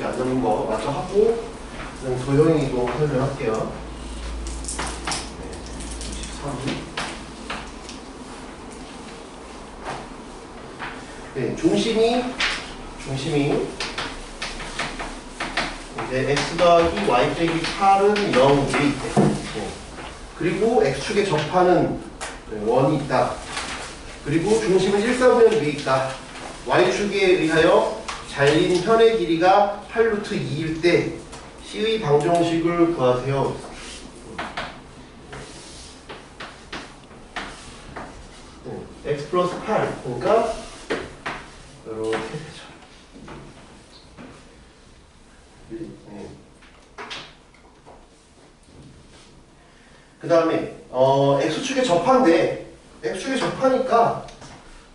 몇개 안 남은 거 마저 하고 그냥 도형이 이동 설명할게요. 네, 23. 네, 중심이 이제 x 더하기 y 빼기 8은 0 위에 있대. 네. 그리고 x축에 접하는 1이 있다. 그리고 중심은 1, 4분의 위에 있다. y축에 의하여 잘린 현의 길이가 8루트 2일 때 C의 방정식을 구하세요. x 플러스 8 그러니까 이렇게 되죠. 네. 그 다음에 x축에 접한데 x축에 접하니까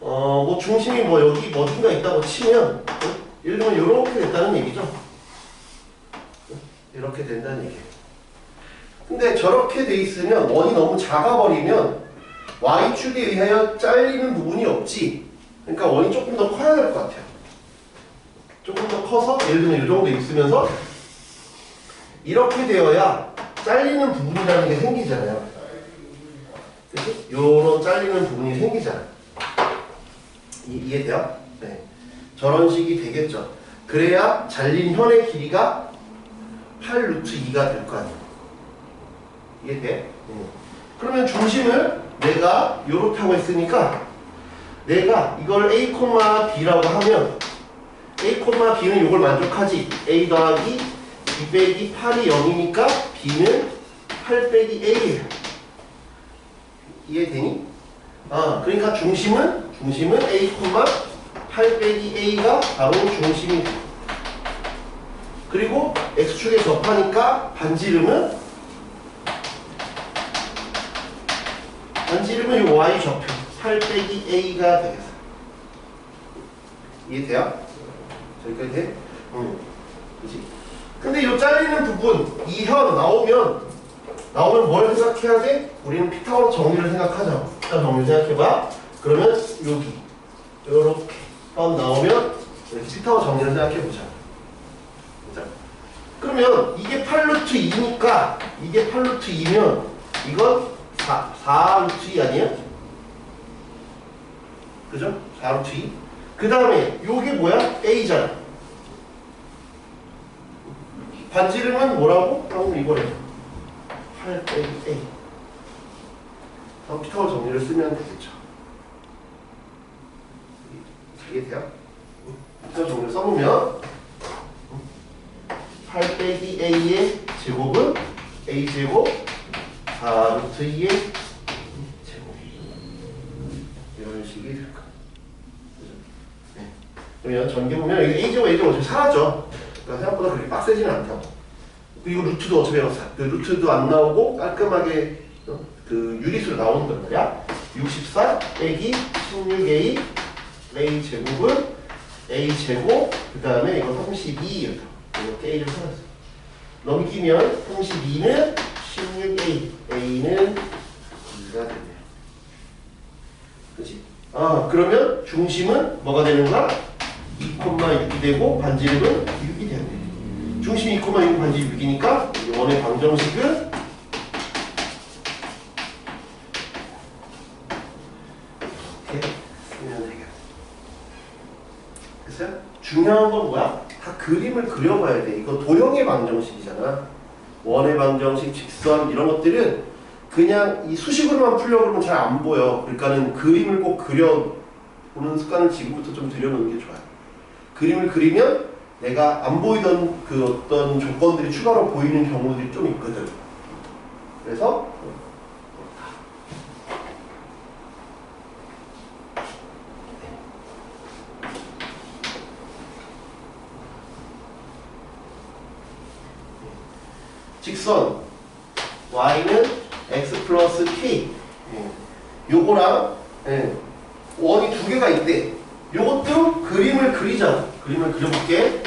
뭐 중심이 뭐 여기 어딘가 있다고 치면 예를 들면 이렇게 됐다는 얘기죠. 이렇게 된다는 얘기예요. 근데 저렇게 돼 있으면 원이 너무 작아버리면 y축에 의하여 잘리는 부분이 없지. 그러니까 원이 조금 더 커야 될 것 같아요. 조금 더 커서 예를 들면 이 정도 있으면서 이렇게 되어야 잘리는 부분이라는 게 생기잖아요. 그치? 요런 잘리는 부분이 생기잖아요. 이해돼요? 네. 저런 식이 되겠죠. 그래야 잘린 현의 길이가 8루트 2가 될 거 아니에요. 이해돼? 그러면 중심을 내가 요렇게 하고 있으니까 내가 이걸 A, B라고 하면 A, B는 이걸 만족하지. A 더하기 B 빼기 8이 0이니까 B는 8 빼기 A예요. 이해되니? 그러니까 중심은 A, 8 빼기 A가 바로 중심이 돼. 그리고 X축에 접하니까 반지름은 이 Y 좌표 8 빼기 A가 되겠어. 이해돼요? 저기까지 돼? 그치? 근데 이 잘리는 부분, 이 현 나오면 뭘 생각해야 돼? 우리는 피타고라스 정리를 생각하자. 피타고라스 정리를 생각해봐. 그러면 여기 이렇게 현 나오면 이렇게 피타고라스 정리를 생각해보자. 그러면 이게 8루트 2니까 이게 8루트 2면 이건 4루트 2 아니에요? 그죠? 4루트 2. 그 다음에 요게 뭐야? A잖아. 반지름은 뭐라고? 그럼 이거래. 8 빼기 A. 그럼 피타고라스 정리를 쓰면 되겠죠. 이해돼요? 피타고라스 정리를 써보면 8 빼기 A의 제곱은 A제곱 4루트 2의 제곱. 이런 식이 될 거예요. 네. 그러면 전개 보면 여기 A제곱 어차피 사라져. 그러니까 생각보다 그렇게 빡세지는 않다고. 그리고 루트도 어차피 그 루트도 안 나오고 깔끔하게 그 유리수로 나오는 거 말이야. 64 빼기 16A A 제곱은 A 제곱 그 다음에 이거 32 이렇게 A를 써놨어. 넘기면 32는 16A A는 2가 되네요. 그치? 그러면 중심은 뭐가 되는가? 2,6이 되고 반지름은 6이 되네. 중심이 2,6 반지름 6이니까 원의 방정식은 이렇게 쓰면 되겠다. 됐어요? 중요한 건 뭐야? 다 그림을 그려봐야 돼. 이거 도형의 방정식이잖아. 원의 방정식, 직선 이런 것들은 그냥 이 수식으로만 풀려고 그러면 잘 안 보여. 그러니까는 그림을 꼭 그려보는 습관을 지금부터 좀 들여놓는 게 좋아요. 그림을 그리면 내가 안 보이던 그 어떤 조건들이 추가로 보이는 경우들이 좀 있거든. 그래서 직선 y는 x 플러스 k 요거랑 원이 두 개가 있대. 요것도 그림을 그리자. 그림을 그려볼게.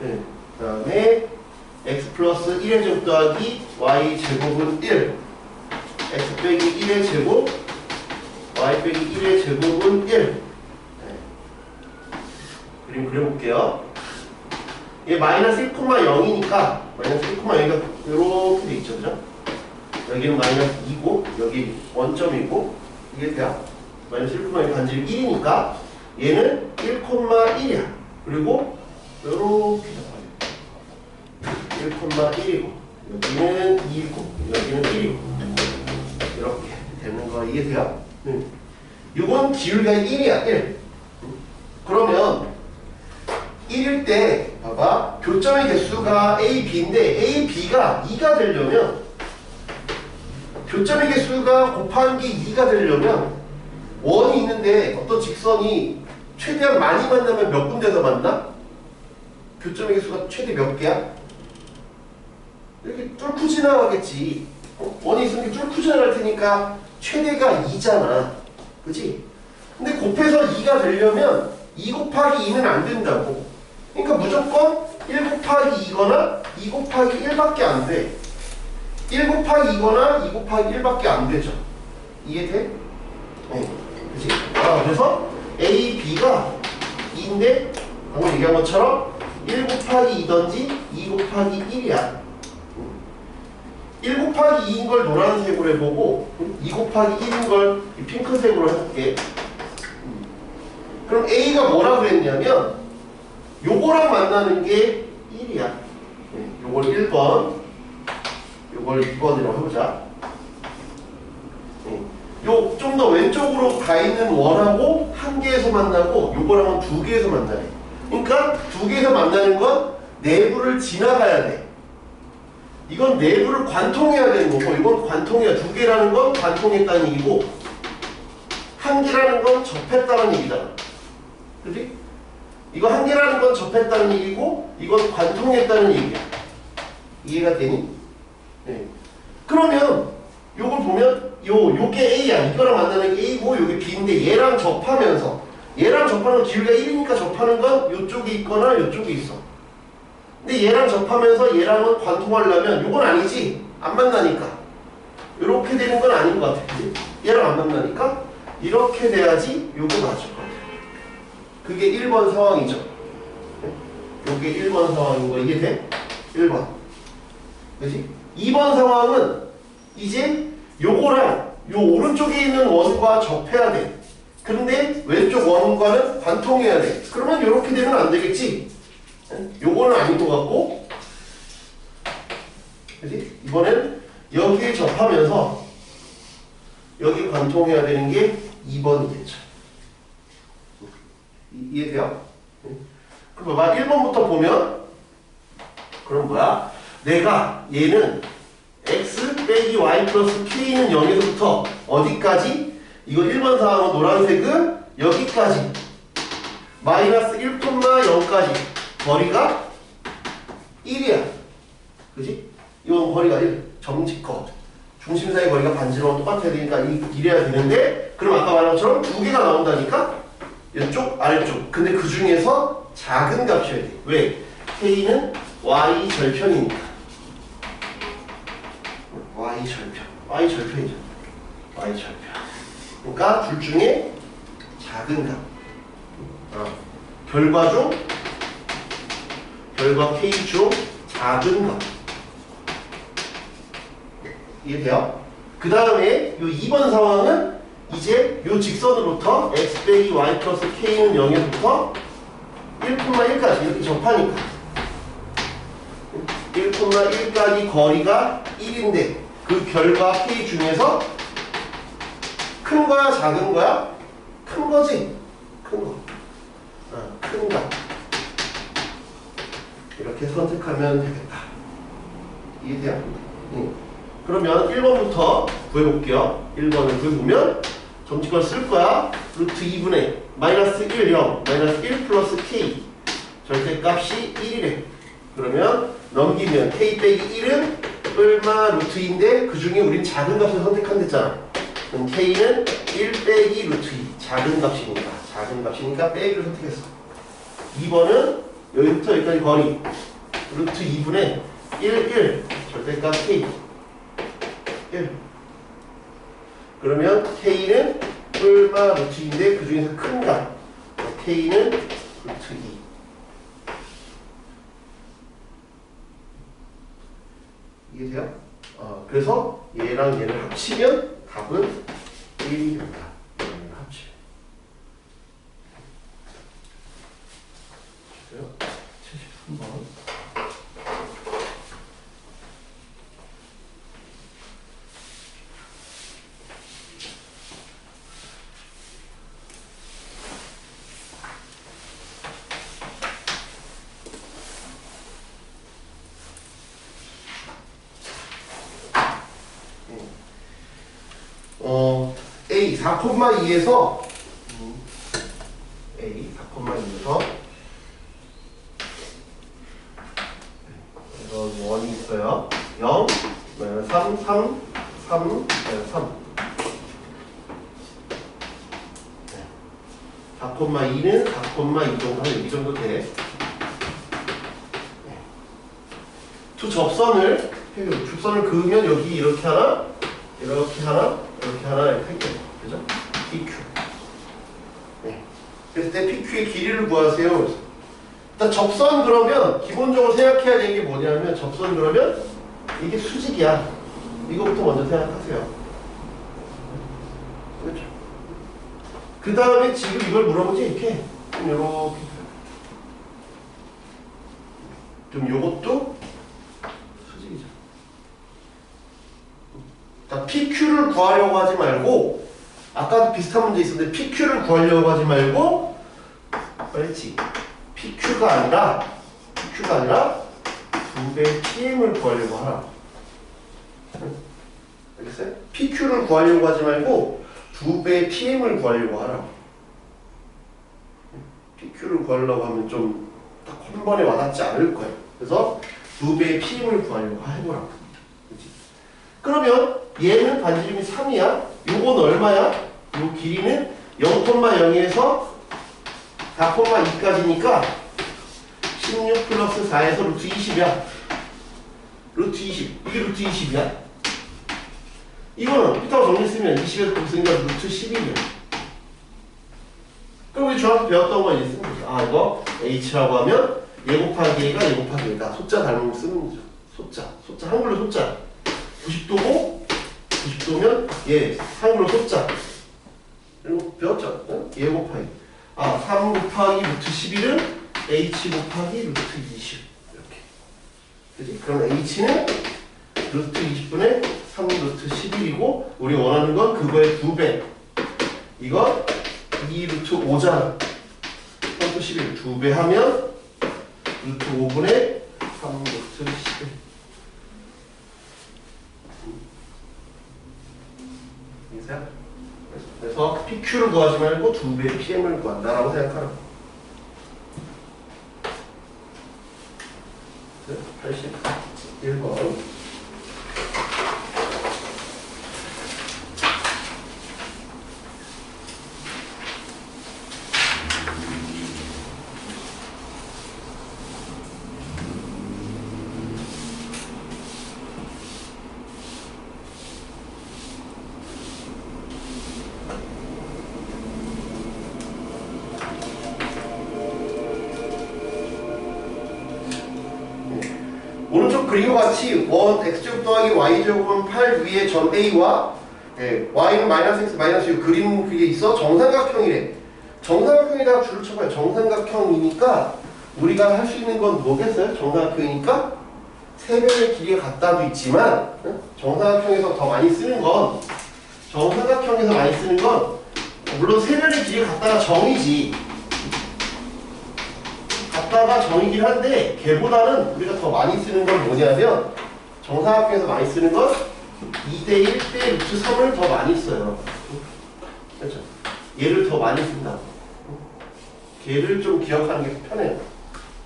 그 다음에 x 플러스 1의 제곱 더하기 y 제곱은 1 x 빼기 1의 제곱 y 빼기 1의 제곱은 1 그림 그려볼게요. 얘 마이너스 1,0이니까 마이너스 1,0가 이렇게 돼 있죠, 그죠? 여기는 마이너스 2고 여기 원점이고 이게 돼요. 마이너스 1,0의 반지름 1이니까 얘는 1,1이야. 그리고 이렇게 잡아요. 1,1이고 여기는 2고 여기는 1이고 이렇게 되는 거 이해돼요? 이건 기울기가 1이야. 1. 그러면 1일 때 봐봐, 교점의 개수가 A, B인데 A, B가 2가 되려면 교점의 개수가 곱하기 2가 되려면 원이 있는데 어떤 직선이 최대한 많이 만나면 몇 군데서 만나? 교점의 개수가 최대 몇 개야? 이렇게 뚫고 지나가겠지. 원이 있으면 뚫고 지나갈 테니까 최대가 2잖아. 그치? 근데 곱해서 2가 되려면 2 곱하기 2는 안 된다고. 그러니까 무조건 1 곱하기 2거나 2 곱하기 1밖에 안 돼. 1 곱하기 2거나 2 곱하기 1밖에 안 되죠. 이해돼? 그치? 그래서 A, B가 2인데 방금 얘기한 것처럼 1 곱하기 2든지 2 곱하기 1이야. 1 곱하기 2인 걸 노란색으로 해보고 2 곱하기 1인 걸 핑크색으로 해볼게. 그럼 A가 뭐라 그랬냐면 요거랑 만나는 게 1이야. 요걸 1번, 요걸 2번이라고 해보자. 요 좀 더 왼쪽으로 가 있는 원하고 한 개에서 만나고 요거랑은 두 개에서 만나네. 그러니까 두 개에서 만나는 건 내부를 지나가야 돼. 이건 내부를 관통해야 되는 거고 이건 관통해야, 두 개라는 건 관통했다는 얘기고 한 개라는 건 접했다는 얘기잖아. 그지? 이거 한 개라는 건 접했다는 얘기고 이건 관통했다는 얘기야. 이해가 되니? 네. 그러면 요걸 보면 요게 A야. 이거랑 만나는 게 A고 요게 B인데 얘랑 접하면서 얘랑 접하는 건 기울기가 1이니까 접하는 건 요쪽에 있거나 요쪽에 있어. 근데 얘랑 접하면서 얘랑은 관통하려면 요건 아니지. 안 만나니까. 이렇게 되는 건 아닌 것 같아. 그치? 얘랑 안 만나니까 이렇게 돼야지 요게 맞을 것 같아. 그게 1번 상황이죠. 요게 1번 상황인 거 이해돼? 1번. 그치? 2번 상황은 이제 요거랑 요 오른쪽에 있는 원과 접해야 돼. 그런데 왼쪽 원과는 관통해야 돼. 그러면 이렇게 되면 안 되겠지? 요거는 아닌 것 같고, 그치? 이번엔 여기에 접하면서 여기 관통해야 되는 게 2번이겠죠. 이해돼요? 그럼 봐봐. 1번부터 보면 그럼 뭐야? 내가 얘는 x 빼기 y 플러스 k는 0에서부터 어디까지? 이거 1번 상황은 노란색은 여기까지 마이너스 1,0까지 거리가 1이야. 그지? 이건 거리가 1. 정직거. 중심 사이 거리가 반지름하고 똑같아야 되니까 이래야 되는데, 그럼 아까 말한 것처럼 두 개가 나온다니까? 이쪽, 아래쪽. 근데 그 중에서 작은 값이어야 돼. 왜? k는 y 절편이니까. y 절편. y 절편이죠. y 절편. 그러니까 둘 중에 작은 값. 결과 중, 결과 k 중 작은 값. 이해돼요? 그 다음에 이 2번 상황은 이제 이 직선으로부터 x 빼기 y 플러스 k는 0에서부터 1,1까지 이렇게 접하니까 1,1까지 거리가 1인데 그 결과 k 중에서 큰 거야 작은 거야? 큰 거지? 큰 거. 큰 거. 이렇게 선택하면 되겠다. 이해돼요? 그러면 1번부터 구해볼게요. 1번을 구해보면 점집걸 쓸 거야. 루트 2분의 마이너스 1, 0, 마이너스 1 플러스 k 절대값이 1이래. 그러면 넘기면 k 빼기 1은 얼마 루트 2인데 그 중에 우린 작은 값을 선택한댔잖아. 그럼 k는 1 빼기 루트 2 작은 값이니까 빼기를 선택했어. 2번은 여기부터 여기까지 거리 루트 2분의 1 절대값 k 1. 그러면 k는 얼마 루트인데 그 중에서 큰 값 k는 루트 2. 이해돼요? 그래서 얘랑 얘를 합치면 답은 1이 된다. 얘를 합치면. 73번. A 4,2에서 A 4,2에서 이런 원이 있어요. 0, 3, 3, 3, 3. 4,2는 4,2 정도 하면 이 정도 돼. 두 접선을 그으면 여기 이렇게 하나, 이렇게 하나, 이렇게 하나 이렇게 할게요. 그죠? PQ. 네. 그랬을 때 PQ의 길이를 구하세요. 일단 접선 그러면 기본적으로 생각해야 되는 게 뭐냐면 접선 그러면 이게 수직이야. 이거부터 먼저 생각하세요. 그렇죠? 그 다음에 지금 이걸 물어보지 이렇게 이렇게 좀 요것도 수직이죠. PQ를 구하려고 하지 말고 아까도 비슷한 문제 있었는데 PQ를 구하려고 하지 말고 그렇지. PQ가 아니라 2배 PM을 구하려고 하라. 알겠어요? PQ를 구하려고 하지 말고 2배 PM을 구하려고 하라. PQ를 구하려고 하면 좀 딱 한 번에 와닿지 않을 거예요. 그래서 2배의 PM을 구하려고 해보라. 그렇지? 그러면 얘는 반지름이 3이야. 요건 얼마야? 요 길이는 0,0에서 4,2까지니까 16 플러스 4에서 루트 20이야. 루트 20. 이게 루트 20이야. 이거는 이따가 정리 쓰면 20에서 곱쓰니까 루트 11이야. 그럼 우리 중학교 배웠던 거 이제 쓰는 거죠. 이거 H라고 하면 얘 곱하기 A가 얘 곱하기 A다. 숫자 닮으면 쓰는 거죠. 숫자. 한글로 숫자. 90도고 90도면 얘 한글로 숫자. 이거 배웠죠? 응? 얘 곱하기 3 곱하기 루트 11은 H 곱하기 루트 20 이렇게. 그치? 그럼 H는 루트 20분의 3 루트 11이고 우리 원하는 건 그거의 2배. 이건 2 루트 5잖아. 3 루트 11 2배 하면 루트 5분의 3 루트 11. 이해하세요? 그래서 PQ를 구하지 말고 2배의 PM을 구한다라고 생각하라. 81번. 오른쪽 그림과 같이 원 x제곱 더하기 y제곱은 8 위에 점 A와 y는 마이너스 x 마이너스 6 그림 그게 있어. 정삼각형이래. 정삼각형에다가 줄을 쳐봐요. 정삼각형이니까 우리가 할 수 있는 건 뭐겠어요? 정삼각형이니까 세변의 길이가 같다도 있지만 정삼각형에서 더 많이 쓰는 건 정삼각형에서 많이 쓰는 건 물론 세변의 길이가 같다가 정이지. 같다가 정이긴 한데 걔보다는 우리가 더 많이 쓰는 건 뭐냐면 정사각형에서 많이 쓰는 건 2대1 대 루트 3을 더 많이 써요. 그렇죠? 얘를 더 많이 쓴다. 걔를 좀 기억하는 게 편해요.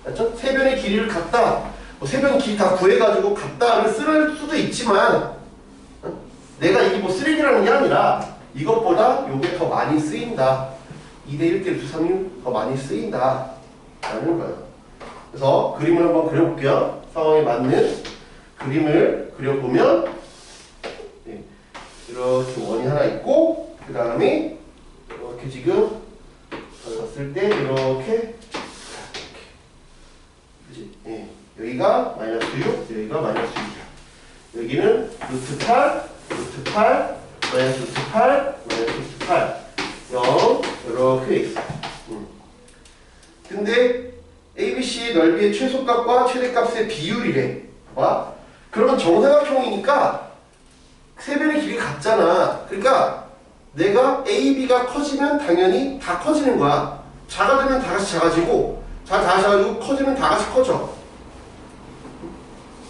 그렇죠? 세변의 길이를 갖다 세변 길이 다 구해가지고 갖다를 쓸 수도 있지만 내가 이게 뭐 쓰레기라는 게 아니라 이것보다 요게 더 많이 쓰인다. 2대1 대 루트 3이 더 많이 쓰인다 라는 거예요. 그래서 그림을 한번 그려볼게요. 상황에 맞는 그림을 그려보면 이렇게 원이 하나 있고 그 다음에 이렇게 지금 봤을 때 이렇게 여기가 마이너스 6, 여기가 마이너스 6이야. 여기는 루트 8, 루트 8, 마이너스 루트 8, 마이너스 루트 8, 0 이렇게 돼 있어. 근데 ABC의 넓이의 최소값과 최대값의 비율이래. 봐. 그러면 정사각형이니까 세 변의 길이가 같잖아. 그러니까 내가 AB가 커지면 당연히 다 커지는 거야. 작아지면 다 같이 작아지고, 다 작아지고 커지면 다 같이 커져.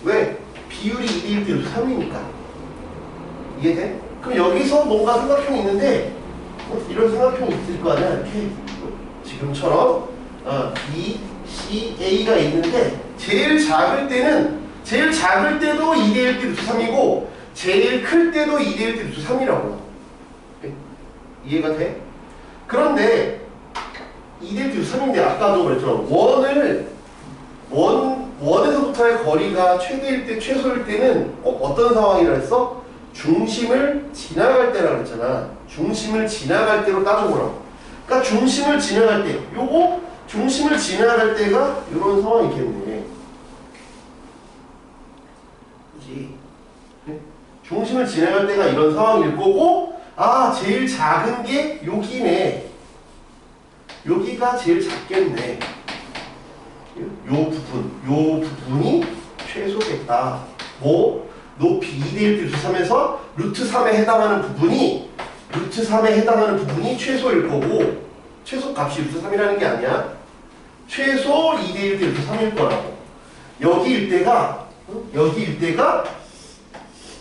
왜? 비율이 2대1 대 3이니까. 이해돼? 그럼 여기서 뭔가 삼각형이 있는데 이런 삼각형이 있을 거 아니야. 이렇게 지금처럼 B, C, A가 있는데 제일 작을 때도 2대1 대 3이고 제일 클 때도 2대1 대 3이라고. 이해가 돼? 그런데 2대1 대 3인데 아까도 그랬죠. 원에서부터의 거리가 최대일 때, 최소일 때는 어떤 상황이라 했어? 중심을 지나갈 때라 그랬잖아. 중심을 지나갈 때로 따져보라고. 그러니까 중심을 지나갈 때, 중심을 지나갈 때가 이런 상황이겠네. 그치? 중심을 지나갈 때가 이런 상황일 거고, 제일 작은 게 여기네. 여기가 제일 작겠네. 요 부분이 최소겠다. 높이 2대1 대 3에서 루트 3에 해당하는 부분이 최소일 거고, 최소 값이 루트 3이라는 게 아니야. 최소 2대1 대 루트 3일 거라고. 여기 일대가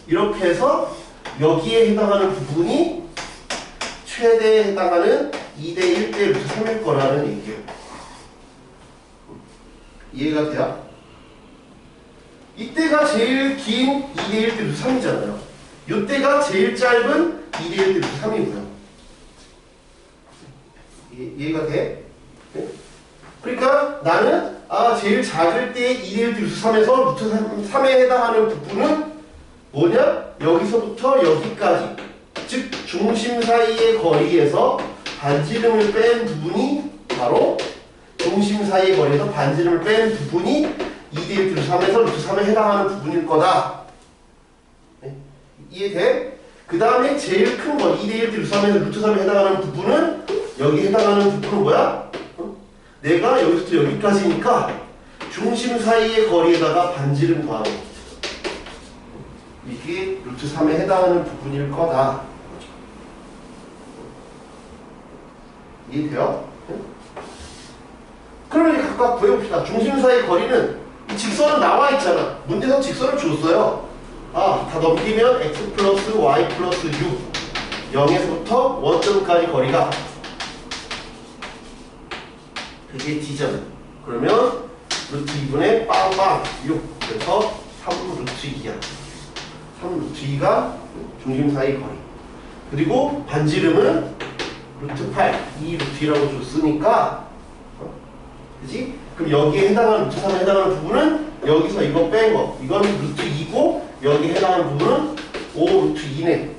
이렇게 해서 여기에 해당하는 부분이 최대에 해당하는 2대1 대 루트 3일 거라는 얘기예요. 이해가 돼요? 이때가 제일 긴 2대1 대 루트 3이잖아요. 이때가 제일 짧은 2대1 대 루트 3이고요. 이해가 돼? 네? 그러니까 나는 제일 작을 때 2대1 대 루트 3에서 루트 3에 해당하는 부분은 뭐냐? 여기서부터 여기까지, 즉 중심 사이의 거리에서 반지름을 뺀 부분이 바로 중심 사이의 거리에서 반지름을 뺀 부분이 2대1 대 3에서 루트 3에 해당하는 부분일 거다. 네? 이해돼? 그 다음에 제일 큰 거 2대1 대 루트 3에서 루트 3에 해당하는 부분은 여기 해당하는 부분은 뭐야? 내가 여기서부터 여기까지니까 중심 사이의 거리에다가 반지름 더하는 거. 이게 루트 3에 해당하는 부분일 거다. 이해돼요? 그러면 이제 각각 구해봅시다. 중심 사이의 거리는 이 직선은 나와 있잖아. 문제에서 직선을 줬어요. 다 넘기면 x 플러스 y 플러스 6 0에서부터 원점까지 거리가 그게 D점. 그러면 루트 2분의 빵빵 6. 그래서 3 루트 2야. 3 루트 2가 중심 사이 거리. 그리고 반지름은 루트 8, 2 루트 2라고 줬으니까, 그치? 그럼 여기에 해당하는 루트 3에 해당하는 부분은 여기서 이거 뺀 거. 이건 루트 2고 여기에 해당하는 부분은 5 루트 2네.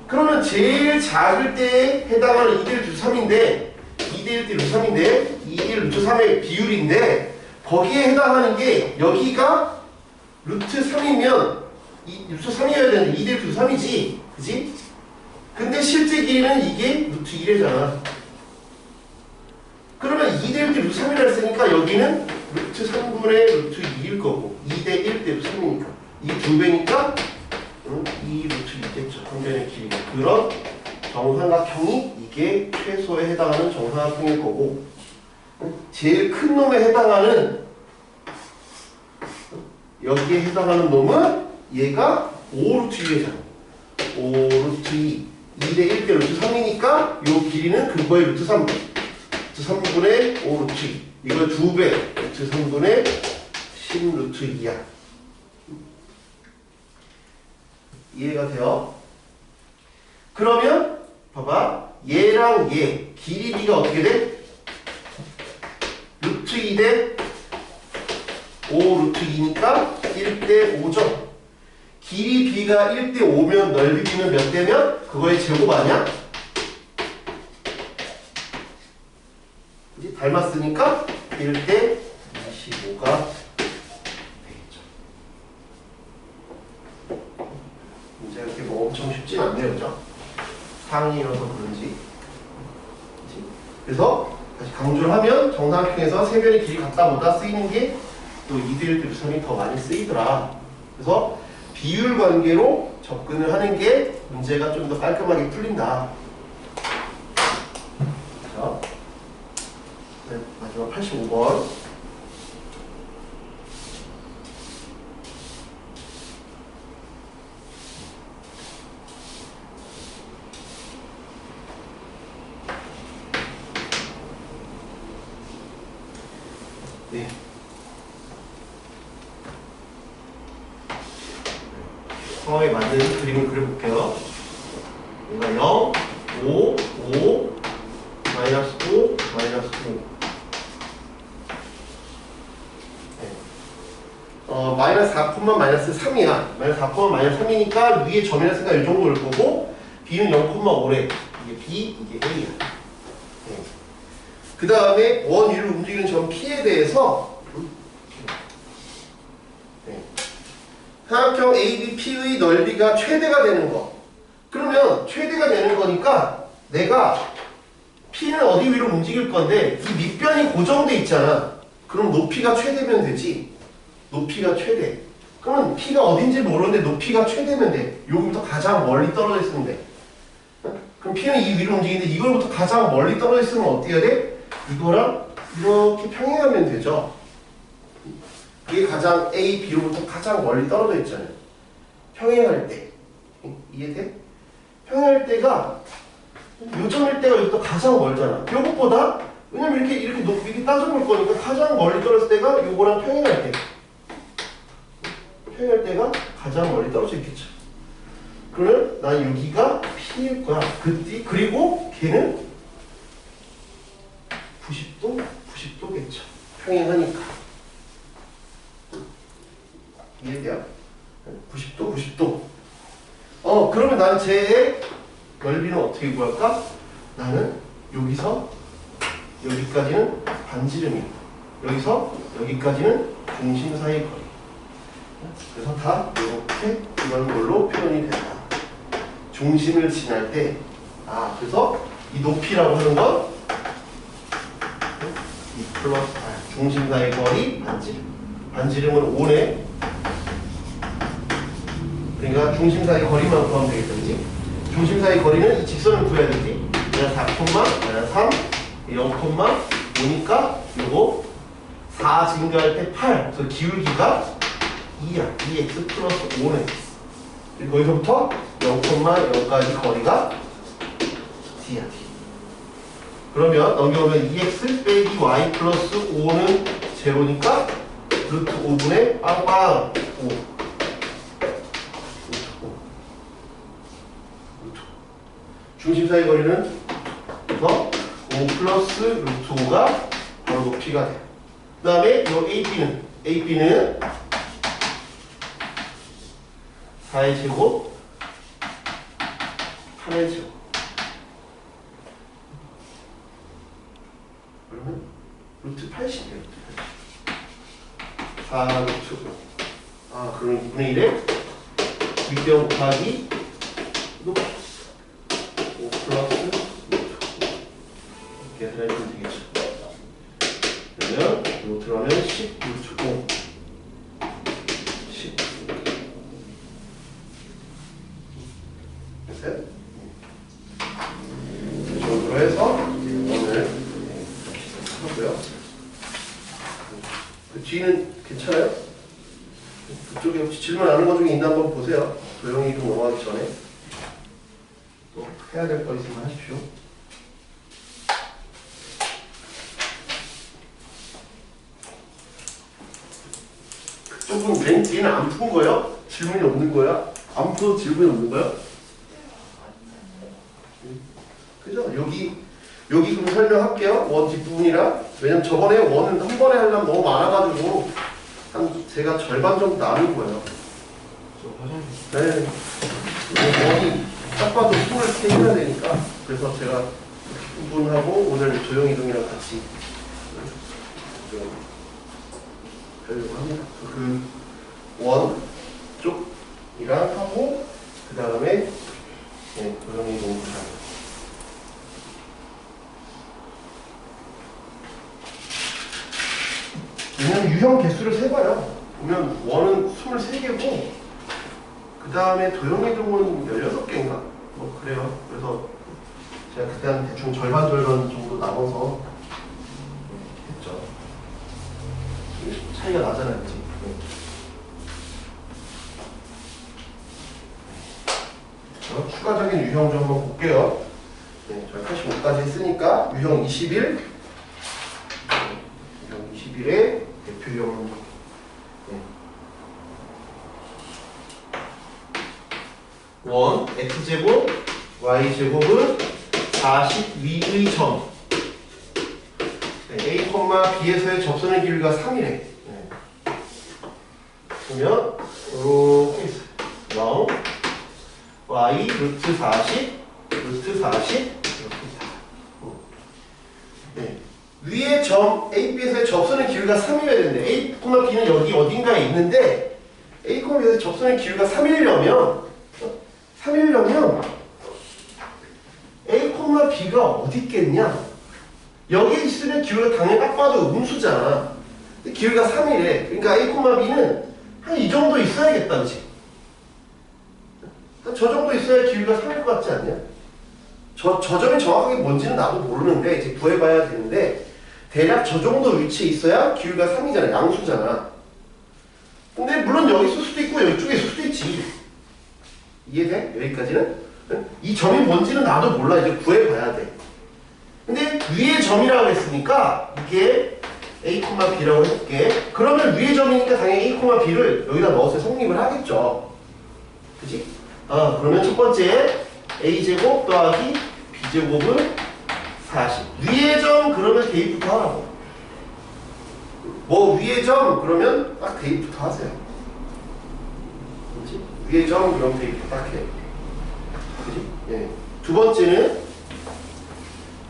그러면 제일 작을 때에 해당하는 2대1 루트 3인데 2대1 대 루트 3인데 2대1 루트 3의 비율인데 거기에 해당하는 게 여기가 루트 3이면 루트 3이어야 되는데 2대1 루트 3이지. 그치? 근데 실제 길이는 이게 루트 1이잖아. 그러면 2대1 대 루트 3이라 했으니까 여기는 루트 3분의 루트 2일 거고 2대1 대 루트 3이니까 이게 2배니까 2 루트 2겠죠. 한 변의 길이가. 그런 정삼각형이 이게 최소에 해당하는 정삼각형일 거고, 제일 큰 놈에 해당하는 여기에 해당하는 놈은 얘가 5 루트 2잖아. 5 루트 2 2대1 대 루트 3이니까 요 길이는 그거의 루트 3분 루트 3분의 5 루트 2 이거 2배 루트 3분의 10 루트 2야. 이해가 돼요? 그러면 봐봐, 얘랑 얘 길이 b가 어떻게 돼? 루트 2 대 5 루트 2니까 1대 5죠. 길이 b가 1대 5면 넓이 b는 몇 대면? 그거의 제곱 아니야? 그치? 닮았으니까 이럴 때 25가 되겠죠. 문제가 이렇게 뭐 엄청 쉽진 않네요. 그죠? 상이어서 그런지. 그치? 그래서 다시 강조를 하면 정사각형에서 세 변의 길이 같다보다 쓰이는 게 또 2대1 대비선이 더 많이 쓰이더라. 그래서 비율 관계로 접근을 하는 게 문제가 좀 더 깔끔하게 풀린다. 자, 네, 마지막 85번. 네. 상황에 맞는 그림을 그려볼게요. 얘가 0, 5, 5, 마이너스 5, 마이너스 5. 네. 마이너스 4, 마이너스 3이야. 마이너스 4, 마이너스 3이니까 위에 점이나 생각 이 정도 올 거고, B는 0,5래. 이게 B, 이게 A야. 네. 그 다음에 원 위로 움직이는 점 P에 대해서 삼각형 ABP의 넓이가 최대가 되는 거. 그러면 최대가 되는 거니까 내가 P는 어디 위로 움직일 건데 이 밑변이 고정돼 있잖아. 그럼 높이가 최대면 되지. 높이가 최대. 그러면 P가 어딘지 모르는데 높이가 최대면 돼. 여기부터 가장 멀리 떨어져 있으면 돼. 그럼 P는 이 위로 움직이는데 이걸부터 가장 멀리 떨어져 있으면 어떻게 해야 돼? 이거랑 이렇게 평행하면 되죠. 이게 가장 A, B로부터 가장 멀리 떨어져 있잖아요. 평행할 때. 이해돼? 평행할 때가 요점일 때가 여기서 가장 멀잖아. 요것보다 왜냐면 이렇게 따져볼 거니까 가장 멀리 떨어질 때가 요거랑 평행할 때. 평행할 때가 가장 멀리 떨어져 있겠죠. 그러면 난 여기가 P일 거야. 그리고 걔는 90도겠죠. 평행하니까. 이해돼요? 90도. 그러면 나는 쟤의 넓이는 어떻게 구할까? 나는 여기서 여기까지는 반지름이야. 여기서 여기까지는 중심 사이 거리. 그래서 다 이렇게 이런 걸로 표현이 된다. 중심을 지날 때, 그래서 이 높이라고 하는 건 이 플러스 중심 사이 거리 반지름. 반지름은 5네. 그러니까 중심 사이 거리만 구하면 되겠다, 그지? 중심 사이 거리는 이 직선을 구해야 되지. 그냥 4, 3, 0,5니까 요거 4 증가할 때 8. 그래서 기울기가 2야. 2x 플러스 5네. 그리고 거기서부터 0,0까지 거리가 d야, d. 그러면 넘겨오면 2x 빼기 y 플러스 5는 제로니까 루트 5분의 빵빵 5. 중심 사이 거리는 그래서 5 플러스 루트 5가 바로 높이가 돼. 그 다음에 이 AB는 4의 제곱 8의 제곱. 그러면 루트 80이에요. 4 루트 5. 그럼 2분의 1에 윗변 곱하기 높이. 플러스 이렇게 해주면 되겠죠. 그러면 루트로 하면 10 루트 5 10 셋. 이 정도로 해서 오늘 하고요. 그 뒤는 괜찮아요? 그쪽에 혹시 질문 안 하는 것 중에 있나 한번 보세요. 조용히 좀 넘어가기 전에. 또 해야 될 거 있으면 하십시오. 그쪽은 맨 뒤에는 안 푼 거예요? 질문이 없는 거야? 안 풀어도 질문이 없는 거야? 그죠? 여기 그럼 설명할게요. 원 뒷부분이랑. 왜냐면 저번에 원은 한 번에 하려면 너무 많아가지고 제가 절반 정도 나눈 거예요. 네. 원이 딱 봐도 20개 해야 되니까. 그래서 제가 부분하고 오늘 조용이동이랑 같이 좀 하려고 합니다. 그 원 쪽이랑 하고 그 다음에 조용이동을 하고. 왜냐면 유형 개수를 세봐요. 보면 원은 23개고 그 다음에 도형이동은 16개인가? 뭐 그래요. 그래서 제가 그때는 대충 절반 정도 나눠서 했죠. 차이가 나잖아요. 그치? 추가적인 유형 좀 한번 볼게요. 저희 85까지 했으니까 유형 21 유형 21의 대표형 원 x제곱 y제곱은 40위의 점 a, b에서의 접선의 길이가 3이래. 그러면 이렇게 있어요. 0 y 루트 40 이렇게 있다. 위의 점 a, b에서의 접선의 길이가 3이어야 되는데 a, b는 여기 어딘가에 있는데 a, b에서의 접선의 길이가 3이려면 A, B가 어디 있겠냐? 여기 있으면 기울기가 당연히 딱 봐도 음수잖아. 기울기가 3이래. 그러니까 A, B는 한 이 정도 있어야겠다, 그치? 저 정도 있어야 기울기가 3일 것 같지 않냐? 저 점이 정확하게 뭔지는 나도 모르는데 이제 구해봐야 되는데 대략 저 정도 위치에 있어야 기울기가 3이잖아. 양수잖아. 근데 물론 여기 있을 수도 있고 이쪽에 있을 수도 있지. 이해돼? 여기까지는? 이 점이 뭔지는 나도 몰라. 이제 구해봐야 돼. 근데 위의 점이라고 했으니까 이게 A, B라고 해볼게. 그러면 위의 점이니까 당연히 A, B를 여기다 넣어서 성립을 하겠죠. 그치? 그러면 첫 번째 A제곱 더하기 B제곱은 40. 위의 점 그러면 대입부터 하라고. 뭐 위의 점 그러면 딱 대입부터 하세요. 그치? 위의 점 그럼 대입부터 딱 해. 그치? 예. 두 번째는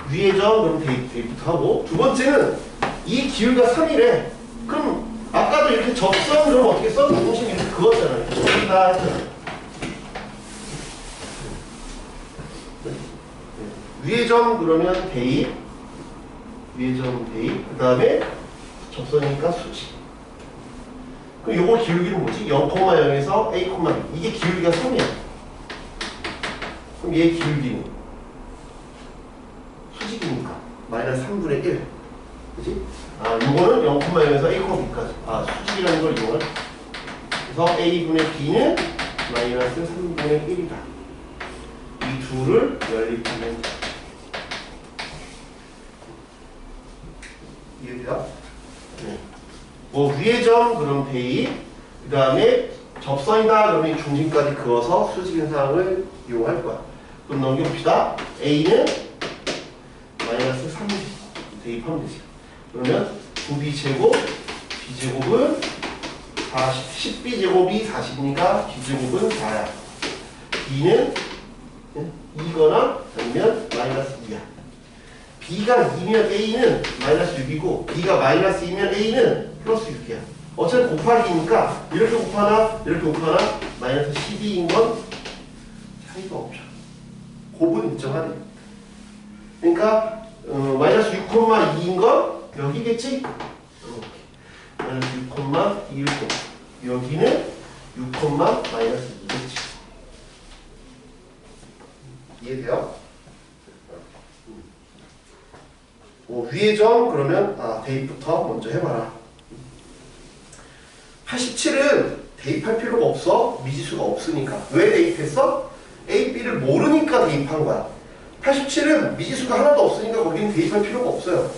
위의 점 그럼 대입부터 하고, 두 번째는 이 기울기가 3이래. 그럼 아까도 이렇게 접선 그럼 어떻게 써? 중심 이렇게 그었잖아요. 여기다 했잖아요. 위의 점 그러면 대입, 위의 점 대입, 그 다음에 접선이니까 수직. 그럼 요거 기울기는 뭐지? 0,0에서 A, B. 이게 기울기가 3이야. 그럼 얘 기울기는 수직이니까 마이너스 3분의 1. 그치? 요거는 0,0에서 A, B까지. 수직이라는 걸 이용을. 그래서 A분의 B는 마이너스 3분의 1이다. 이 둘을 연립하면 돼. 이해돼요? 네. 뭐 위의 점 그럼 대입, 그 다음에 접선이다 그러면 중심까지 그어서 수직인 사항을 이용할 거야. 그럼 넘겨봅시다. A는 마이너스 3 대입하면 되지. 그러면 9b제곱, b제곱은 10b제곱이 40이니까 b제곱은 4야. b는 2거나 아니면 마이너스 2야. b가 2면 a는 마이너스 6이고 b가 마이너스 2면 a는 플러스 6이야. 어차피 곱하기니까 이렇게 곱하나 이렇게 곱하나 마이너스 12인 건 차이가 없죠. 곱은 일정하네. 그러니까 마이너스 6,2인 건 여기겠지? 이렇게 마이너스 6,2일 거. 여기는 6, 마이너스 2겠지. 이해돼요? 위의 점 그러면 대입부터 먼저 해봐라. 87은 대입할 필요가 없어. 미지수가 없으니까. 왜 대입했어? A, B를 모르니까 대입한 거야. 87은 미지수가 하나도 없으니까 거기는 대입할 필요가 없어요.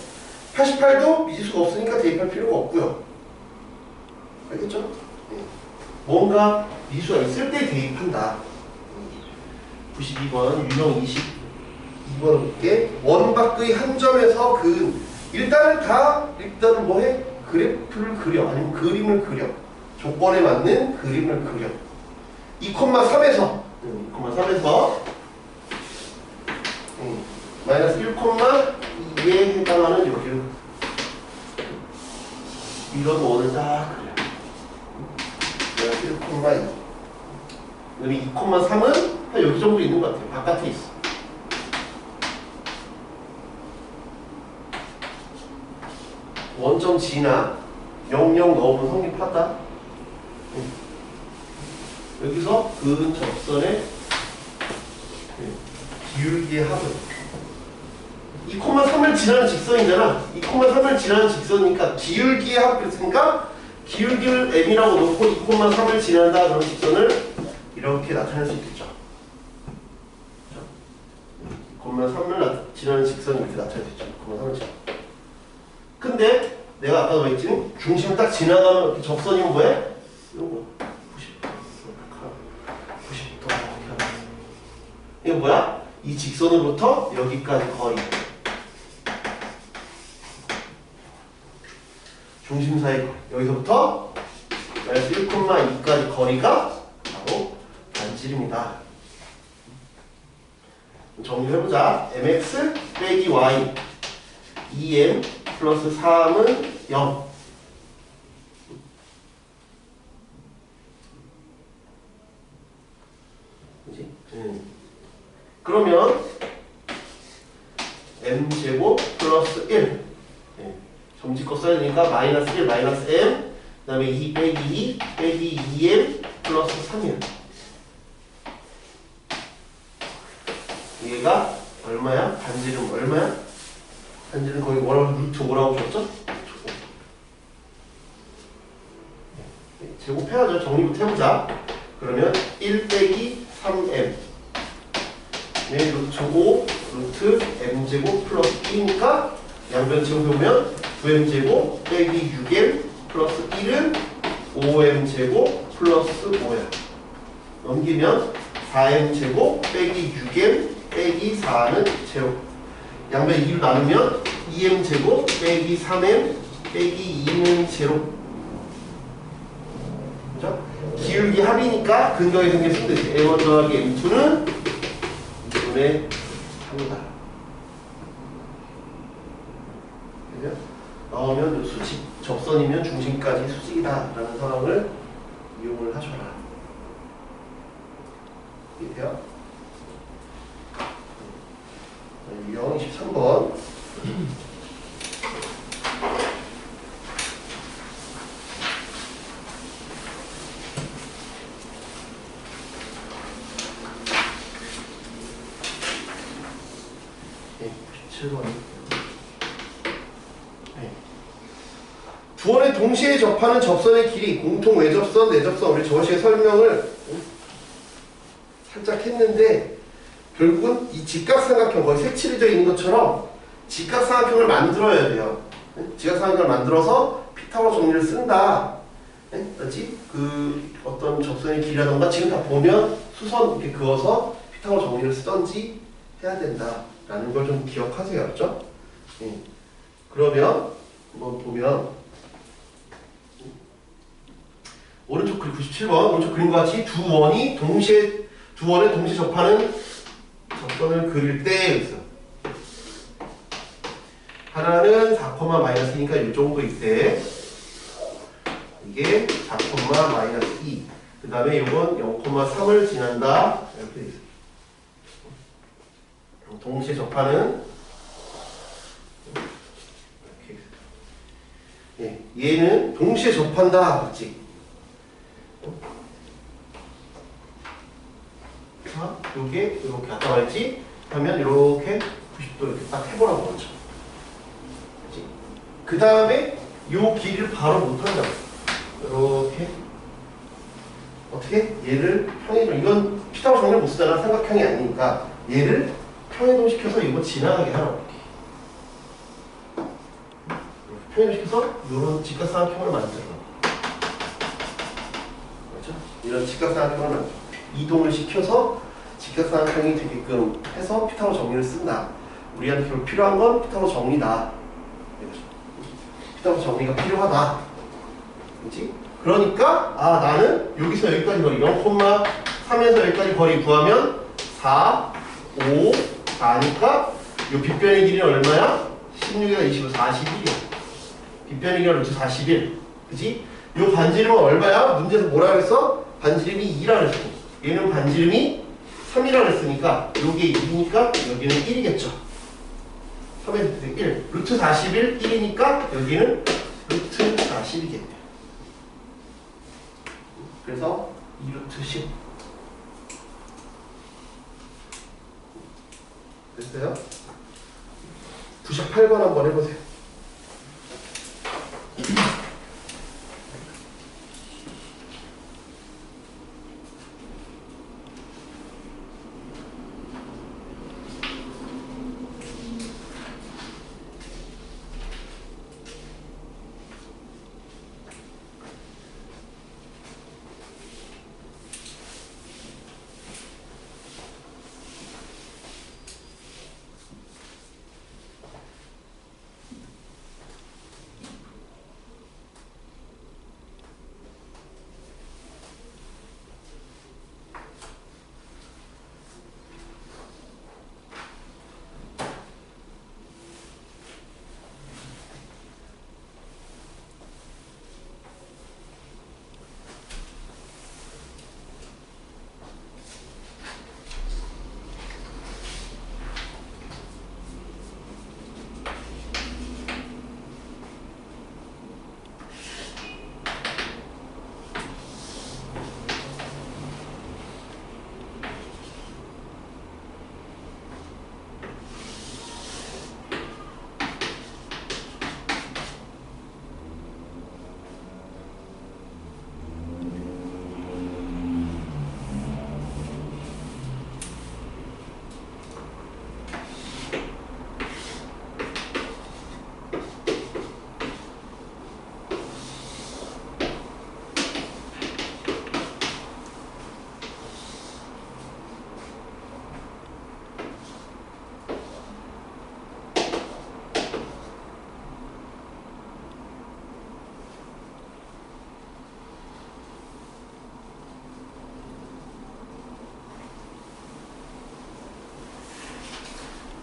88도 미지수가 없으니까 대입할 필요가 없고요. 알겠죠? 뭔가 미지수가 있을 때 대입한다. 92번 유형 22번 볼게. 원 밖의 한 점에서 일단은 뭐해? 그래프를 그려. 아니면 그림을 그려. 조건에 맞는 그림을 그려. 2,3에서 마이너스 1,2에 해당하는 여기 이런 원을 딱 그려요. 마이너스 1,2. 그다음에 2,3은 한 여기 정도 있는 것 같아요. 바깥에 있어. 원점 G나 00 넣으면 성립하다. 여기서 그 접선의 기울기의 합은 2,3을 지나는 직선이잖아. 2,3을 지나는 직선이니까 기울기의 합 그랬으니까 기울기를 m이라고 놓고 2,3을 지난다 그런 직선을 이렇게 나타낼 수 있겠죠. 2,3을 지나는 직선을 이렇게 나타낼 수 있죠. 2,3을 지나. 근데 내가 아까도 말했지 중심을 딱 지나가면 이렇게 접선이면 뭐해? 이거 90도 이렇게 하면 이거 뭐야? 이 직선으로부터 여기까지 거리 중심 사이 거리 여기서부터 마이너스 1,2까지 거리가 바로 반지름이다. 정리해보자. mx 빼기 y 2m 플러스 3은 0. 그지? 그러면 m제곱 플러스 1 점집거 써야 되니까 마이너스 1 마이너스 m 그 다음에 2 빼기 2 빼기 2m 플러스 3m 얘가 얼마야? 반지름 얼마야? 반지름 거기 뭐라고 루트 5라고 줬죠? 제곱해야죠. 정리부터 해보자. 그러면 1 빼기 3m 네, 루트 5 루트 m제곱 플러스 2니까 양변 제곱해보면 9m제곱 빼기 6m 플러스 1은 5m제곱 플러스 5야. 넘기면 4m제곱 빼기 6m 빼기 4는 제곱. 양변 2로 나누면 2m제곱 빼기 3m 빼기 2는 제로. 그죠? 기울기 합이니까 근거에 생겼으면 되지. m1 더하기 m2는 2분의 3이다. 나오면 수직, 접선이면 중심까지 수직이다 라는 상황을 이용을 하셔라. 이해돼요? 유형 23번. 네, 97번. 두 원의 동시에 접하는 접선의 길이 공통 외접선, 내접선 우리 저번 시간에 설명을 살짝 했는데 결국은 이 직각삼각형 거의 색칠해져 있는 것처럼 직각삼각형을 만들어야 돼요. 직각삼각형을 만들어서 피타고라 정리를 쓴다. 그렇지? 그 어떤 접선의 길이라던가 지금 다 보면 수선 이렇게 그어서 피타고라 정리를 쓰던지 해야 된다라는 걸 좀 기억하세요. 그렇죠? 그러면 한번 보면 오른쪽 그림 97번 오른쪽 그림과 같이 두 원의 동시에 접하는 접선을 그릴 때 있어. 하나는 4,-2니까 이 정도 있대. 이게 4,-2. 그 다음에 이건 0,3을 지난다. 이렇게 돼 있어. 동시에 접하는 이렇게. 예, 얘는 동시에 접한다. 그렇지? 자, 요게 이렇게 아까 말했지? 하면 이렇게 90도 이렇게 딱 해보라고 먼저. 그 다음에 요 길이를 바로 못한다고. 이렇게 어떻게? 얘를 평행이동. 이건 피타고라 정리를 못 쓰잖아. 삼각형이 아니니까 얘를 평행이동 시켜서 이거 지나가게 하라고. 평행이동 시켜서 이런 직각삼각형을 만들어. 그렇죠? 이런 직각삼각형을 만들어. 이동을 시켜서 직각삼각형이 되게끔 해서 피타고라 정리를 쓴다. 우리한테 결국 필요한 건 피타고라 정리다. 피타고라 정리가 필요하다. 그렇지? 그러니까 나는 여기서 여기까지 거리 0,3에서 여기까지 거리 구하면 4, 5, 4니까 요 빗변의 길이는 얼마야? 16에다 25, 41이야. 빗변의 길이가 루트 41. 그치? 요 반지름은 얼마야? 문제에서 뭐라 그랬어? 반지름이 2라 그랬어. 얘는 반지름이 3이라 그랬으니까 요게 2니까 여기는 1이겠죠. 3의 1. 루트 41, 1이니까 여기는 루트 40이겠네요. 그래서 2루트 10. 됐어요? 98번 한번 해보세요.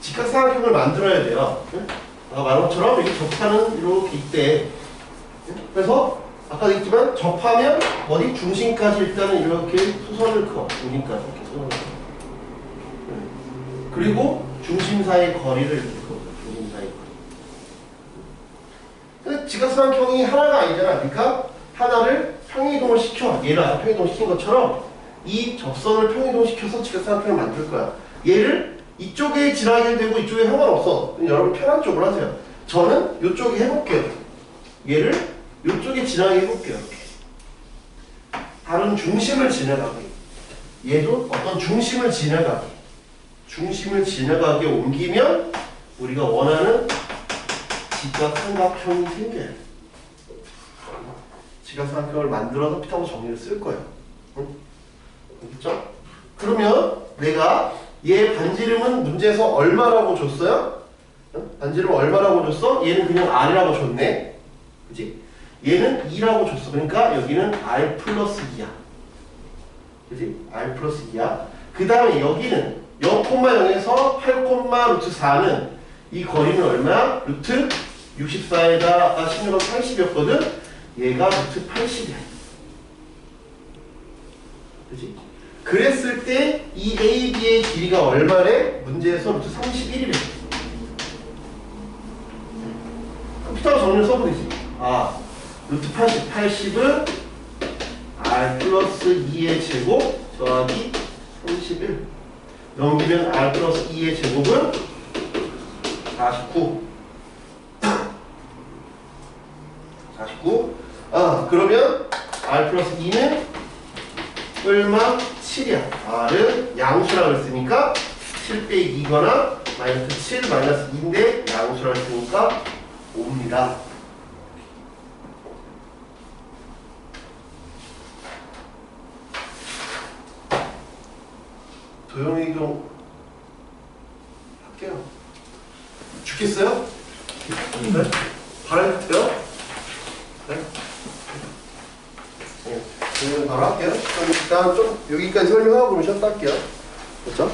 직각삼각형을 만들어야 돼요. 아까 말한 것처럼 여기 접하는 이렇게 있대. 그래서 아까도 있지만 접하면 어디 중심까지 일단은 이렇게 수선을 그어. 중심까지 이렇게 수선을 그어. 그리고 중심 사이의 거리를 이렇게 그어. 중심 사이의 거리. 근데 직각삼각형이 하나가 아니잖아. 그러니까 하나를 평행이동을 시켜. 얘를 아까 평행이동 시킨 것처럼 이 접선을 평행이동 시켜서 직각삼각형을 만들 거야. 얘를 이쪽에 지나게 되고 이쪽에 상관없어. 여러분 편한 쪽으로 하세요. 저는 이쪽에 해볼게요. 얘를 이쪽에 지나게 해볼게요. 다른 중심을 지나가게. 얘도 어떤 중심을 지나가게. 중심을 지나가게 옮기면 우리가 원하는 직각삼각형이 생겨요. 직각삼각형을 만들어서 피타고라스 정리를 쓸 거예요. 응? 알겠죠? 그러면 내가 얘 반지름은 문제에서 얼마라고 줬어요? 응? 반지름 얼마라고 줬어? 얘는 그냥 R이라고 줬네. 그치? 얘는 2라고 줬어. 그러니까 여기는 R 플러스 2야. 그치? R 플러스 2야. 그 다음에 여기는 0,0에서 8, 루트 4는 이 거리는 얼마야? 루트 64에다 아까 16은 80이었거든? 얘가 루트 80이야. 그치? 그랬을 때 이 AB의 길이가 얼마래? 문제에서 루트 31이래. 피타고라스 정리를 써버리지. 아, 루트 80은 R 플러스 2의 제곱 더하기 31. 넘기면 R 플러스 2의 제곱은 49. 49. 아, 그러면 R 플러스 2는 얼마? 7이야. R은 양수라고 했으니까 7 빼기 2거나 마이너스 7 마이너스 2인데 양수라고 했으니까 5입니다. 도형이 좀 할게요. 죽겠어요? 네? 바로 해도 돼요? 네? 네. 바로 할게요. 그럼 일단 좀 여기까지 설명하고 그러면 쉬었다 할게요. 그렇죠?